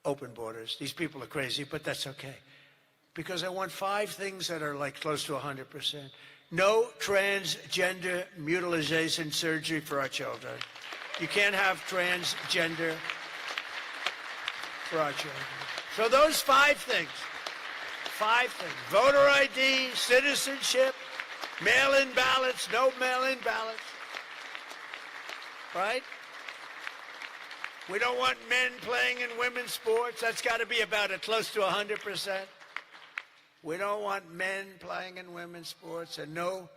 open borders. These people are crazy, but that's okay. Because I want 5 things that are like close to 100%. No transgender mutilation surgery for our children. You can't have transgender for our children. So those 5 things. 5 things. Voter ID, citizenship, mail-in ballots, no mail-in ballots. Right? We don't want men playing in women's sports. That's got to be about close to 100%. We don't want men playing in women's sports, and no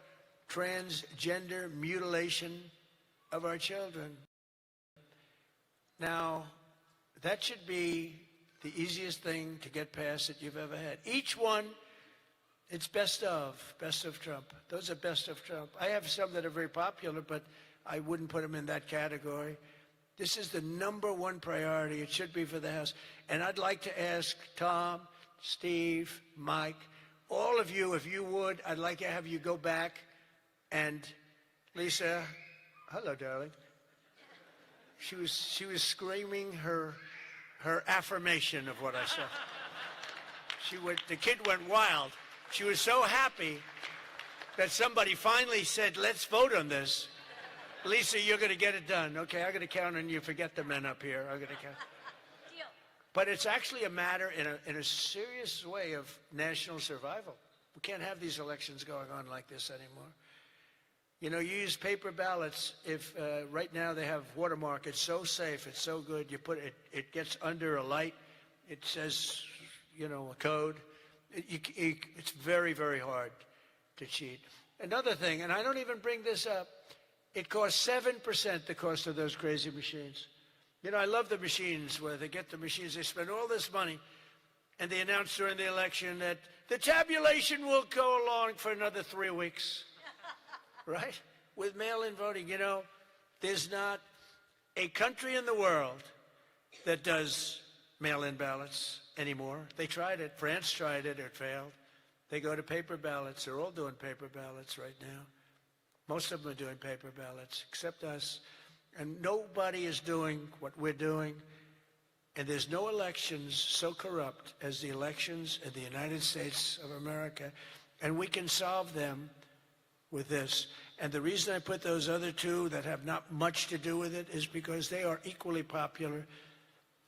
transgender mutilation of our children. Now, that should be the easiest thing to get past that you've ever had. Each one, it's best of Trump. Those are best of Trump. I have some that are very popular, but I wouldn't put them in that category. This is the #1 priority. It should be for the House. And I'd like to ask Tom, Steve, Mike, all of you, if you would, I'd like to have you go back and Lisa, hello, darling. She was screaming her affirmation of what I said. The kid went wild. She was so happy that somebody finally said, let's vote on this. Lisa, you're going to get it done. Okay, I'm going to count on you. Forget the men up here. I'm going to count. Deal. But it's actually a matter in a serious way of national survival. We can't have these elections going on like this anymore. You know, you use paper ballots. If right now they have watermark, it's so safe, it's so good. You put it gets under a light. It says, you know, a code. It's very, very hard to cheat. Another thing, and I don't even bring this up, it costs 7% the cost of those crazy machines. You know, I love the machines where they get the machines, they spend all this money, and they announce during the election that the tabulation will go along for another 3 weeks. Right? With mail-in voting, you know, there's not a country in the world that does mail-in ballots anymore. They tried it. France tried it. It failed. They go to paper ballots. They're all doing paper ballots right now. Most of them are doing paper ballots, except us. And nobody is doing what we're doing. And there's no elections so corrupt as the elections in the United States of America. And we can solve them with this. And the reason I put those other 2 that have not much to do with it is because they are equally popular.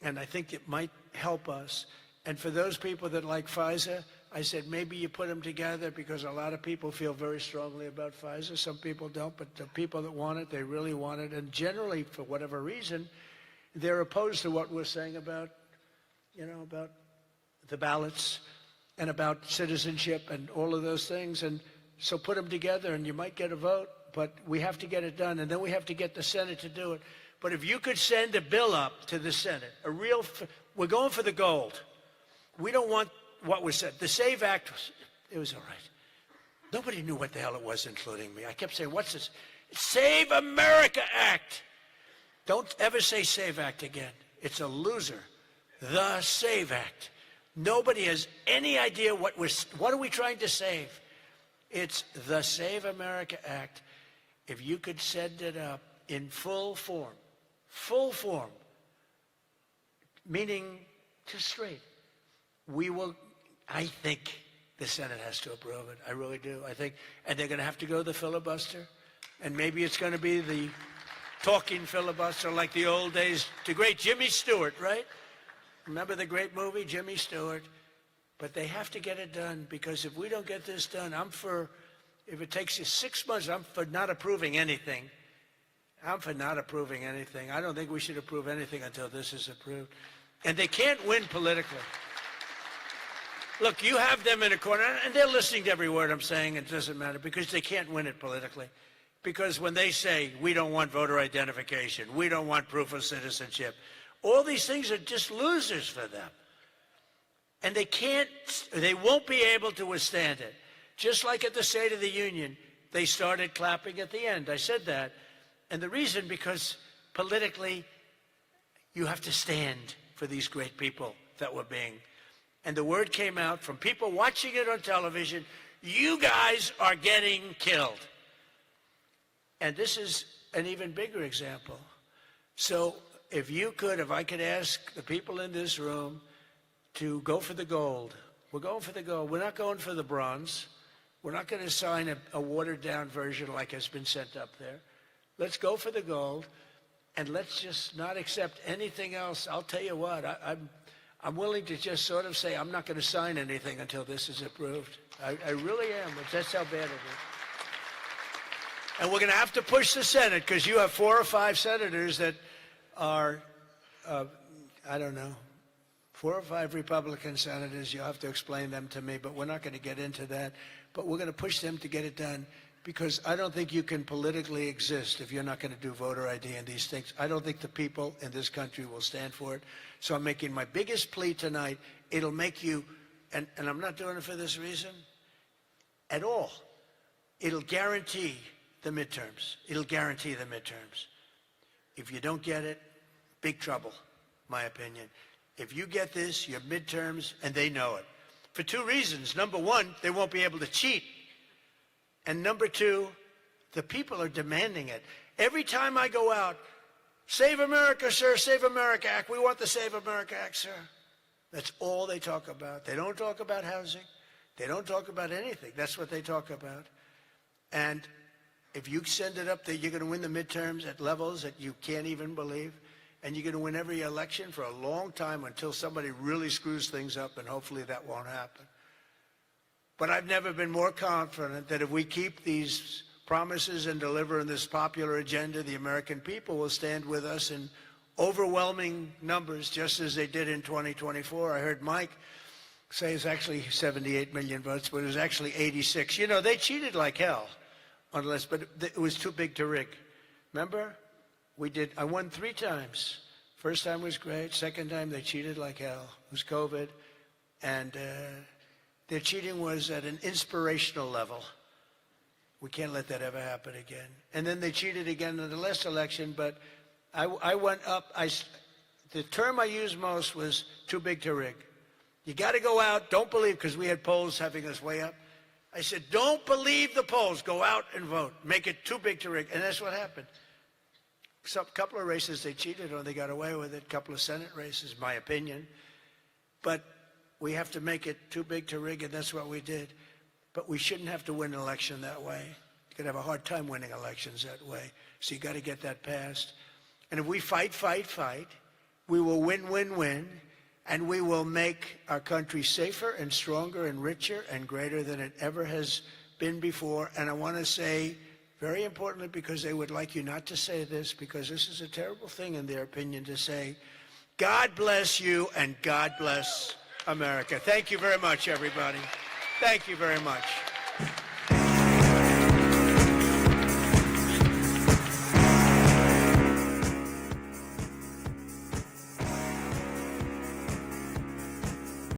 And I think it might help us. And for those people that like Pfizer, I said maybe you put them together because a lot of people feel very strongly about Pfizer. Some people don't, but the people that want it, they really want it. And generally, for whatever reason, they're opposed to what we're saying about, you know, about the ballots and about citizenship and all of those things. And so put them together and you might get a vote, but we have to get it done. And then we have to get the Senate to do it. But if you could send a bill up to the Senate, we're going for the gold. We don't want what was said. The SAVE Act, it was all right. Nobody knew what the hell it was, including me. I kept saying, what's this? Save America Act. Don't ever say SAVE Act again. It's a loser. The SAVE Act. Nobody has any idea what are we trying to save. It's the Save America Act. If you could send it up in full form, meaning just straight, we will, I think the Senate has to approve it. I really do. I think, and they're going to have to go the filibuster, and maybe it's going to be the talking filibuster like the old days, the great Jimmy Stewart, right? Remember the great movie, Jimmy Stewart? But they have to get it done, because if we don't get this done, if it takes you 6 months, I'm for not approving anything. I'm for not approving anything. I don't think we should approve anything until this is approved. And they can't win politically. Look, you have them in a corner, and they're listening to every word I'm saying. It doesn't matter, because they can't win it politically. Because when they say, we don't want voter identification, we don't want proof of citizenship, all these things are just losers for them. And they won't be able to withstand it. Just like at the State of the Union, they started clapping at the end. I said that. And the reason, because politically, you have to stand for these great people that were being. And the word came out from people watching it on television, you guys are getting killed. And this is an even bigger example. So if I could ask the people in this room to go for the gold. We're going for the gold. We're not going for the bronze. We're not going to sign a watered-down version like has been sent up there. Let's go for the gold, and let's just not accept anything else. I'll tell you what, I'm willing to just sort of say I'm not going to sign anything until this is approved. I really am. That's how bad it is. And we're going to have to push the Senate because you have 4 or 5 senators that are, I don't know, 4 or 5 Republican senators. You'll have to explain them to me, but we're not going to get into that. But we're going to push them to get it done because I don't think you can politically exist if you're not going to do voter ID and these things. I don't think the people in this country will stand for it. So I'm making my biggest plea tonight. It'll make you, and I'm not doing it for this reason at all. It'll guarantee the midterms. It'll guarantee the midterms. If you don't get it, big trouble, my opinion. If you get this, your midterms, and they know it. For 2 reasons. Number 1, they won't be able to cheat. And number 2, the people are demanding it. Every time I go out, Save America, sir, Save America Act. We want the Save America Act, sir. That's all they talk about. They don't talk about housing. They don't talk about anything. That's what they talk about. And if you send it up there, you're going to win the midterms at levels that you can't even believe. And you're going to win every election for a long time until somebody really screws things up, and hopefully that won't happen. But I've never been more confident that if we keep these promises and deliver on this popular agenda, the American people will stand with us in overwhelming numbers, just as they did in 2024. I heard Mike say it's actually 78 million votes, but it was actually 86. You know, they cheated like hell, but it was too big to rig. Remember? I won 3 times. First time was great. Second time, they cheated like hell. It was COVID. And their cheating was at an inspirational level. We can't let that ever happen again. And then they cheated again in the last election, but I went up. The term I used most was too big to rig. You got to go out. Don't believe, because we had polls having us way up. I said, don't believe the polls. Go out and vote. Make it too big to rig. And that's what happened. A couple of races they cheated on, they got away with it. A couple of Senate races, my opinion. But we have to make it too big to rig, and that's what we did. But we shouldn't have to win an election that way. You could have a hard time winning elections that way. So you got to get that passed. And if we fight, we will win, and we will make our country safer and stronger and richer and greater than it ever has been before. And I want to say, very importantly, because they would like you not to say this, because this is a terrible thing in their opinion to say, God bless you and God bless America. Thank you very much, everybody. Thank you very much.